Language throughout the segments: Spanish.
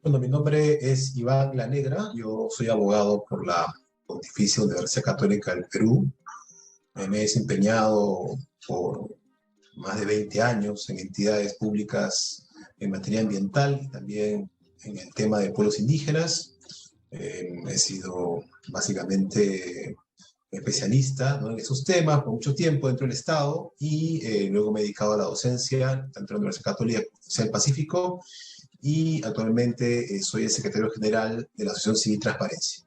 Bueno, mi nombre es Iván La Negra, yo soy abogado por la Pontificia Universidad Católica del Perú. Me he desempeñado por más de 20 años en entidades públicas en materia ambiental y también en el tema de pueblos indígenas. He sido básicamente especialista, ¿no?, en esos temas por mucho tiempo dentro del Estado y luego me he dedicado a la docencia, tanto en la Universidad Católica del Pacífico, y actualmente soy el secretario general de la Asociación Civil Transparencia.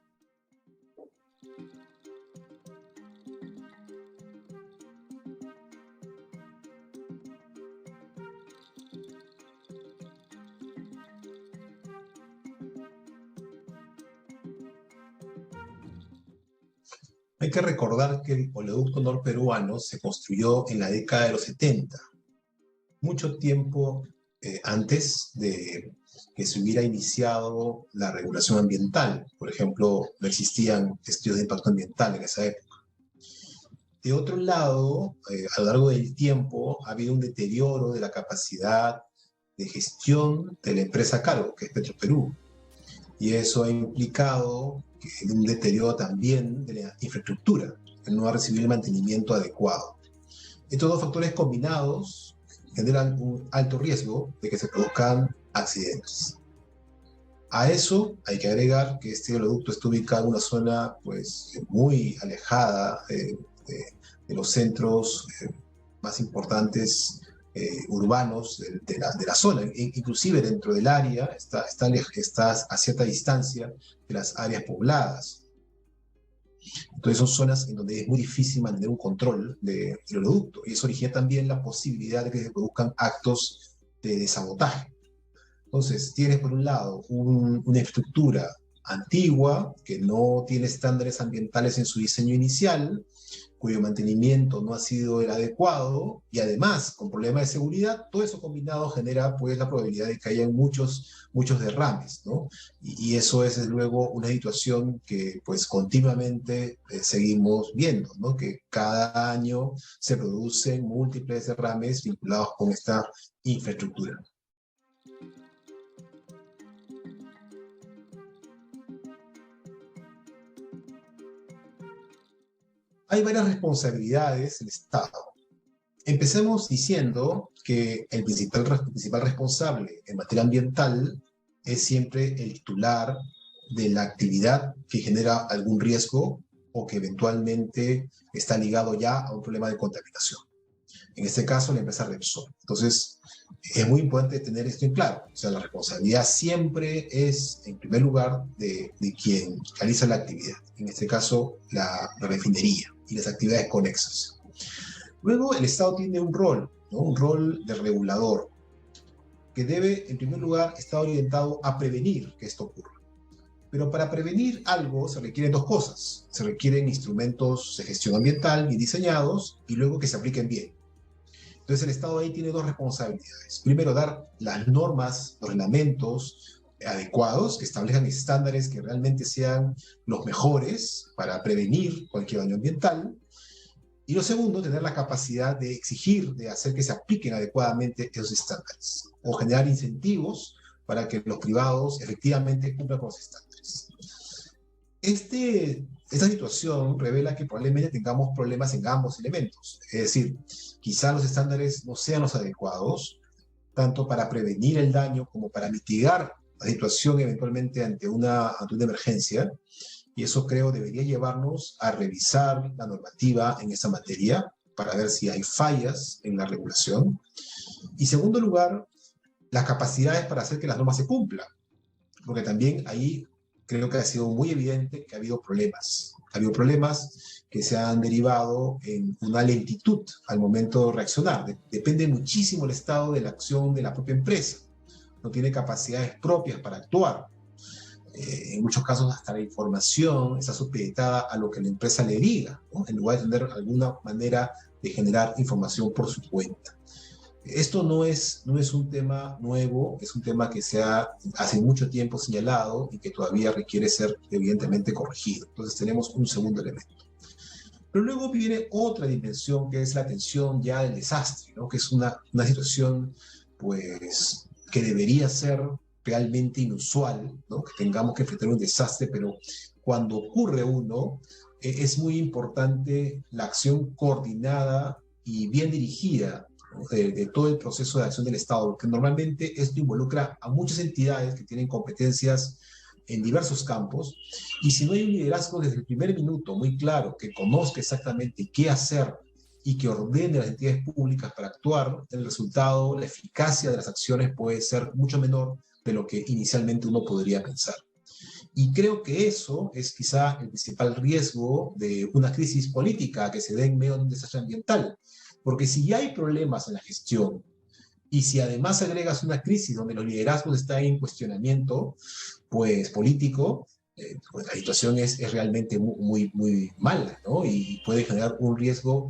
Hay que recordar que el oleoducto norperuano se construyó en la década de los 70, mucho tiempo antes de que se hubiera iniciado la regulación ambiental. Por ejemplo, no existían estudios de impacto ambiental en esa época. De otro lado, a lo largo del tiempo ha habido un deterioro de la capacidad de gestión de la empresa a cargo, que es Petroperú. Y eso ha implicado un deterioro también de la infraestructura, que no ha recibido el mantenimiento adecuado. Estos dos factores combinados generan un alto riesgo de que se produzcan accidentes. A eso hay que agregar que este oleoducto está ubicado en una zona pues, muy alejada de los centros más importantes urbanos de la zona. Inclusive dentro del área está a cierta distancia de las áreas pobladas. Entonces son zonas en donde es muy difícil mantener un control del oleoducto, y eso origina también la posibilidad de que se produzcan actos de sabotaje. Entonces tienes por un lado una infraestructura antigua que no tiene estándares ambientales en su diseño inicial, cuyo mantenimiento no ha sido el adecuado, y además con problemas de seguridad. Todo eso combinado genera pues la probabilidad de que haya muchos derrames, ¿no? Y eso es luego una situación que pues continuamente seguimos viendo, ¿no? Que cada año se producen múltiples derrames vinculados con esta infraestructura. Hay varias responsabilidades del Estado. Empecemos diciendo que el principal responsable en materia ambiental es siempre el titular de la actividad que genera algún riesgo o que eventualmente está ligado ya a un problema de contaminación. En este caso, la empresa Repsol. Entonces, es muy importante tener esto en claro. O sea, la responsabilidad siempre es, en primer lugar, de quien realiza la actividad. En este caso, la refinería y las actividades conexas. Luego, el Estado tiene un rol, ¿no? Un rol de regulador, que debe, en primer lugar, estar orientado a prevenir que esto ocurra. Pero para prevenir algo se requieren dos cosas. Se requieren instrumentos de gestión ambiental bien diseñados y luego que se apliquen bien. Entonces, el Estado ahí tiene dos responsabilidades. Primero, dar las normas, los reglamentos adecuados que establezcan estándares que realmente sean los mejores para prevenir cualquier daño ambiental. Y lo segundo, tener la capacidad de exigir, de hacer que se apliquen adecuadamente esos estándares, o generar incentivos para que los privados efectivamente cumplan con los estándares. Esta situación revela que probablemente tengamos problemas en ambos elementos. Es decir, quizá los estándares no sean los adecuados, tanto para prevenir el daño como para mitigar la situación eventualmente ante una emergencia. Y eso creo debería llevarnos a revisar la normativa en esa materia para ver si hay fallas en la regulación. Y en segundo lugar, las capacidades para hacer que las normas se cumplan. Porque también ahí creo que ha sido muy evidente que ha habido problemas. Ha habido problemas que se han derivado en una lentitud al momento de reaccionar. Depende muchísimo el estado de la acción de la propia empresa. No tiene capacidades propias para actuar. En muchos casos hasta la información está supeditada a lo que la empresa le diga, ¿no? En lugar de tener alguna manera de generar información por su cuenta. Esto no es un tema nuevo, es un tema que se ha hace mucho tiempo señalado y que todavía requiere ser evidentemente corregido. Entonces tenemos un segundo elemento. Pero luego viene otra dimensión que es la atención ya del desastre, ¿no? Que es una situación pues, que debería ser realmente inusual, ¿no? Que tengamos que enfrentar un desastre, pero cuando ocurre uno, es muy importante la acción coordinada y bien dirigida, ¿no? De todo el proceso de acción del Estado, porque normalmente esto involucra a muchas entidades que tienen competencias en diversos campos, y si no hay un liderazgo desde el primer minuto muy claro, que conozca exactamente qué hacer y que ordene a las entidades públicas para actuar, el resultado, la eficacia de las acciones puede ser mucho menor de lo que inicialmente uno podría pensar. Y creo que eso es quizá el principal riesgo de una crisis política que se dé en medio de un desastre ambiental. Porque si ya hay problemas en la gestión y si además agregas una crisis donde los liderazgos están en cuestionamiento, pues político, pues la situación es realmente muy mala, ¿no? Y puede generar un riesgo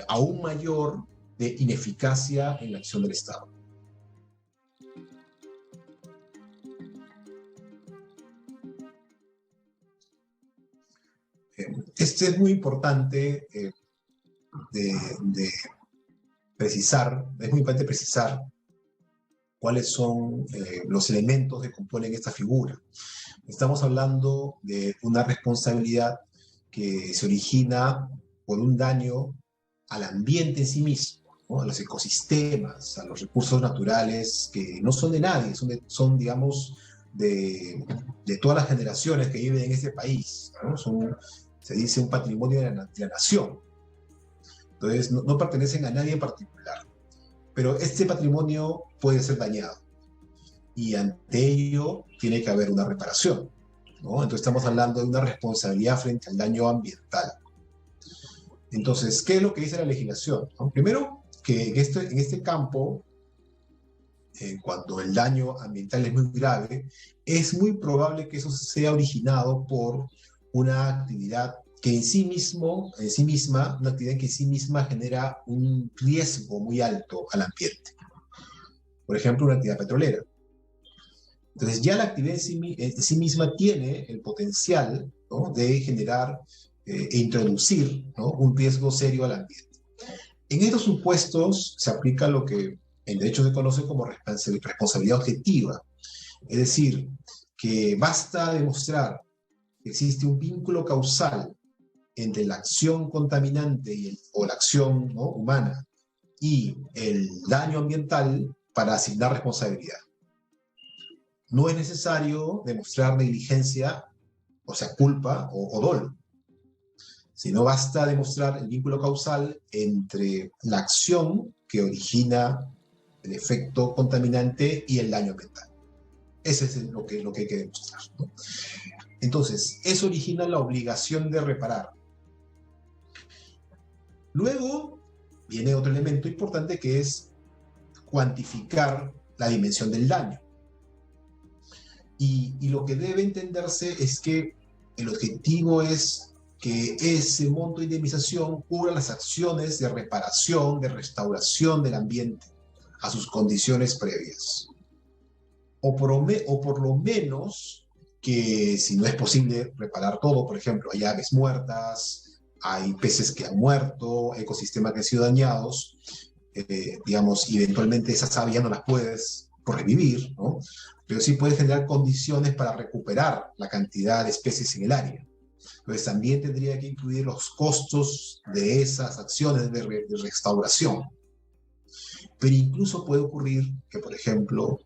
aún mayor de ineficacia en la acción del Estado. Este es muy importante de precisar, es muy importante precisar cuáles son los elementos que componen esta figura. Estamos hablando de una responsabilidad que se origina por un daño al ambiente en sí mismo, ¿no? A los ecosistemas, a los recursos naturales que no son de nadie, son digamos, de todas las generaciones que viven en este país, ¿no? Se dice un patrimonio de la nación. Entonces, no pertenecen a nadie en particular. Pero este patrimonio puede ser dañado y ante ello tiene que haber una reparación, ¿no? Entonces estamos hablando de una responsabilidad frente al daño ambiental. Entonces, ¿qué es lo que dice la legislación? ¿No? Primero, que en este campo, cuando el daño ambiental es muy grave, es muy probable que eso sea originado por una actividad que en sí misma, una actividad que en sí misma genera un riesgo muy alto al ambiente. Por ejemplo, una actividad petrolera. Entonces ya la actividad en sí misma tiene el potencial, ¿no? De generar e introducir, ¿no? Un riesgo serio al ambiente. En estos supuestos se aplica lo que en derecho se conoce como responsabilidad objetiva, es decir, que basta demostrar que existe un vínculo causal entre la acción contaminante o la acción, ¿no? humana y el daño ambiental para asignar responsabilidad. No es necesario demostrar negligencia, o sea, culpa o dolo, sino basta demostrar el vínculo causal entre la acción que origina el efecto contaminante y el daño ambiental. Ese es lo que hay que demostrar, ¿no? Entonces, eso origina la obligación de reparar. Luego viene otro elemento importante que es cuantificar la dimensión del daño. Y lo que debe entenderse es que el objetivo es que ese monto de indemnización cubra las acciones de reparación, de restauración del ambiente a sus condiciones previas. O por lo menos que si no es posible reparar todo, por ejemplo, hay aves muertas, hay peces que han muerto, ecosistemas que han sido dañados, digamos, eventualmente esas aves ya no las puedes revivir, ¿no? Pero sí puedes generar condiciones para recuperar la cantidad de especies en el área. Entonces también tendría que incluir los costos de esas acciones de restauración. Pero incluso puede ocurrir que, por ejemplo,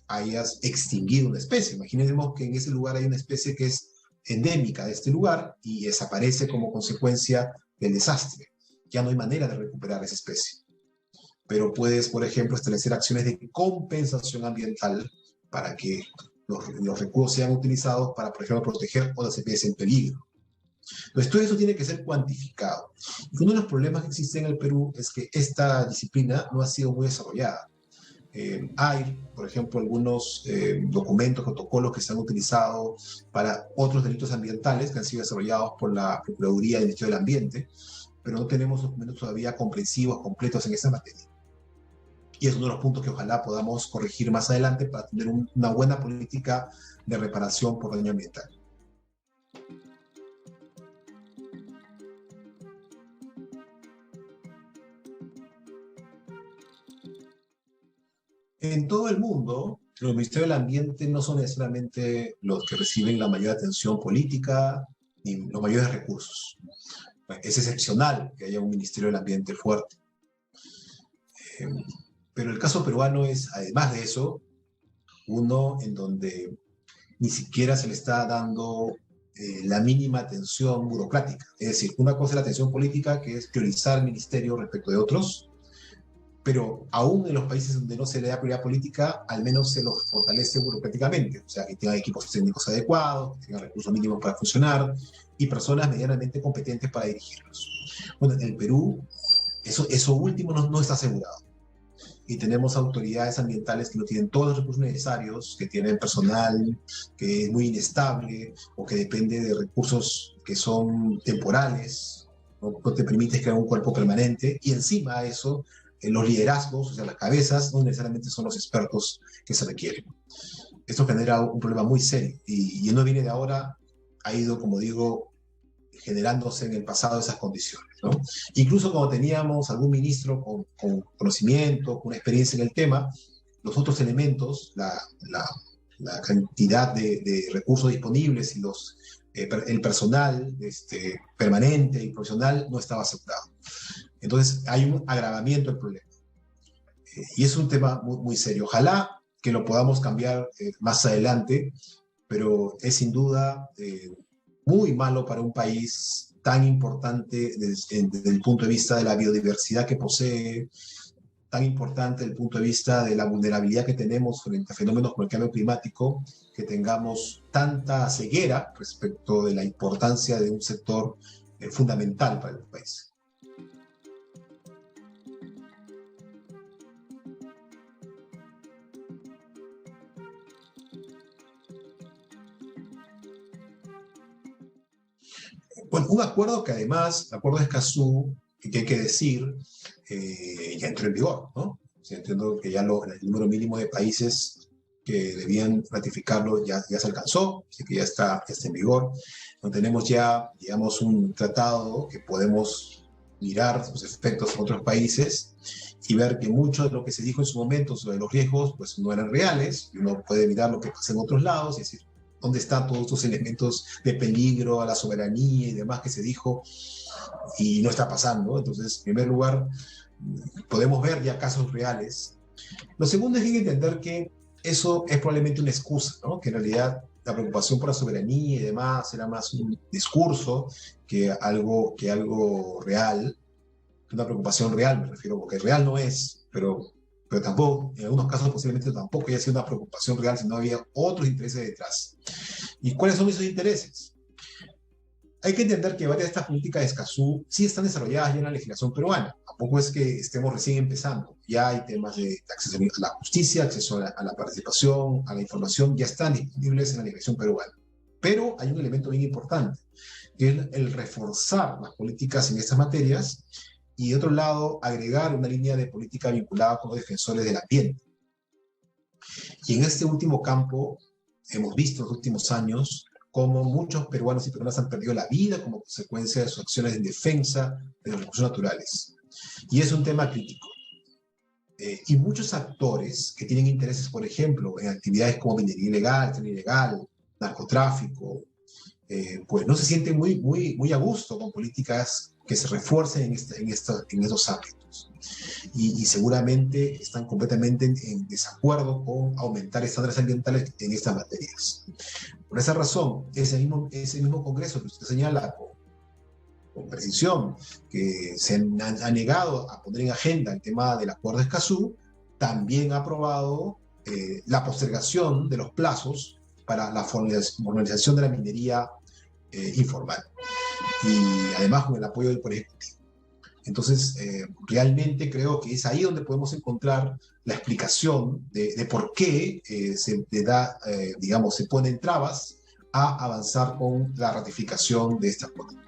hayas extinguido una especie. Imaginemos que en ese lugar hay una especie que es endémica de este lugar y desaparece como consecuencia del desastre. Ya no hay manera de recuperar esa especie. Pero puedes, por ejemplo, establecer acciones de compensación ambiental para que los recursos sean utilizados para, por ejemplo, proteger otras especies en peligro. Entonces, todo eso tiene que ser cuantificado. Y uno de los problemas que existen en el Perú es que esta disciplina no ha sido muy desarrollada. Hay, por ejemplo, algunos documentos, protocolos que se han utilizado para otros delitos ambientales que han sido desarrollados por la Procuraduría del Ministerio del Ambiente, pero no tenemos documentos todavía comprensivos, completos en esa materia. Y es uno de los puntos que ojalá podamos corregir más adelante para tener una buena política de reparación por daño ambiental. En todo el mundo, los ministerios del ambiente no son necesariamente los que reciben la mayor atención política ni los mayores recursos. Es excepcional que haya un ministerio del ambiente fuerte. Eh, pero el caso peruano es, además de eso, uno en donde ni siquiera se le está dando la mínima atención burocrática. Es decir, una cosa es la atención política, que es priorizar el ministerio respecto de otros, pero aún en los países donde no se le da prioridad política, al menos se los fortalece burocráticamente. O sea, que tengan equipos técnicos adecuados, que tengan recursos mínimos para funcionar y personas medianamente competentes para dirigirlos. Bueno, en el Perú, eso último no está asegurado. Y tenemos autoridades ambientales que no tienen todos los recursos necesarios, que tienen personal que es muy inestable o que depende de recursos que son temporales, no te permites crear un cuerpo permanente, y encima de eso, los liderazgos, o sea, las cabezas, no necesariamente son los expertos que se requieren. Esto genera un problema muy serio y no viene de ahora, ha ido, como digo, generándose en el pasado esas condiciones, ¿no? Incluso cuando teníamos algún ministro con conocimiento, con experiencia en el tema, los otros elementos, la cantidad de recursos disponibles y el personal permanente y profesional no estaba asegurado. Entonces hay un agravamiento del problema. Y es un tema muy, muy serio. Ojalá que lo podamos cambiar más adelante, pero es sin duda muy malo para un país tan importante desde el punto de vista de la biodiversidad que posee, tan importante desde el punto de vista de la vulnerabilidad que tenemos frente a fenómenos como el cambio climático, que tengamos tanta ceguera respecto de la importancia de un sector fundamental para el país. Bueno, un acuerdo que además, el acuerdo de Escazú, que hay que decir, ya entró en vigor, ¿no? O sea, entiendo que ya el número mínimo de países que debían ratificarlo ya se alcanzó, así que ya está en vigor. Entonces, tenemos ya, digamos, un tratado que podemos mirar sus efectos en otros países y ver que mucho de lo que se dijo en su momento sobre los riesgos, pues no eran reales, y uno puede mirar lo que pasa en otros lados y decir, ¿dónde están todos estos elementos de peligro a la soberanía y demás que se dijo? Y no está pasando. Entonces, en primer lugar, podemos ver ya casos reales. Lo segundo es que hay que entender que eso es probablemente una excusa, ¿no? Que en realidad la preocupación por la soberanía y demás era más un discurso que algo real, una preocupación real, me refiero, porque real no es, pero tampoco, en algunos casos posiblemente tampoco haya sido una preocupación real, sino había otros intereses detrás. ¿Y cuáles son esos intereses? Hay que entender que varias de estas políticas de Escazú sí están desarrolladas ya en la legislación peruana. Tampoco es que estemos recién empezando. Ya hay temas de acceso a la justicia, acceso a la participación, a la información, ya están disponibles en la legislación peruana. Pero hay un elemento bien importante, que es el reforzar las políticas en estas materias y, de otro lado, agregar una línea de política vinculada con los defensores del ambiente. Y en este último campo hemos visto en los últimos años cómo muchos peruanos y peruanas han perdido la vida como consecuencia de sus acciones en defensa de los recursos naturales. Y es un tema crítico. Y muchos actores que tienen intereses, por ejemplo, en actividades como minería ilegal, tren ilegal, narcotráfico, pues no se sienten muy a gusto con políticas que se refuercen en estos ámbitos. Y seguramente están completamente en desacuerdo con aumentar estándares ambientales en estas materias. Por esa razón, ese mismo Congreso que usted señala con precisión, que se ha negado a poner en agenda el tema del acuerdo de Escazú, también ha aprobado la postergación de los plazos para la formalización de la minería informal, y además con el apoyo del Poder Ejecutivo. Entonces, realmente creo que es ahí donde podemos encontrar la explicación de por qué se ponen trabas a avanzar con la ratificación de esta acuerdo.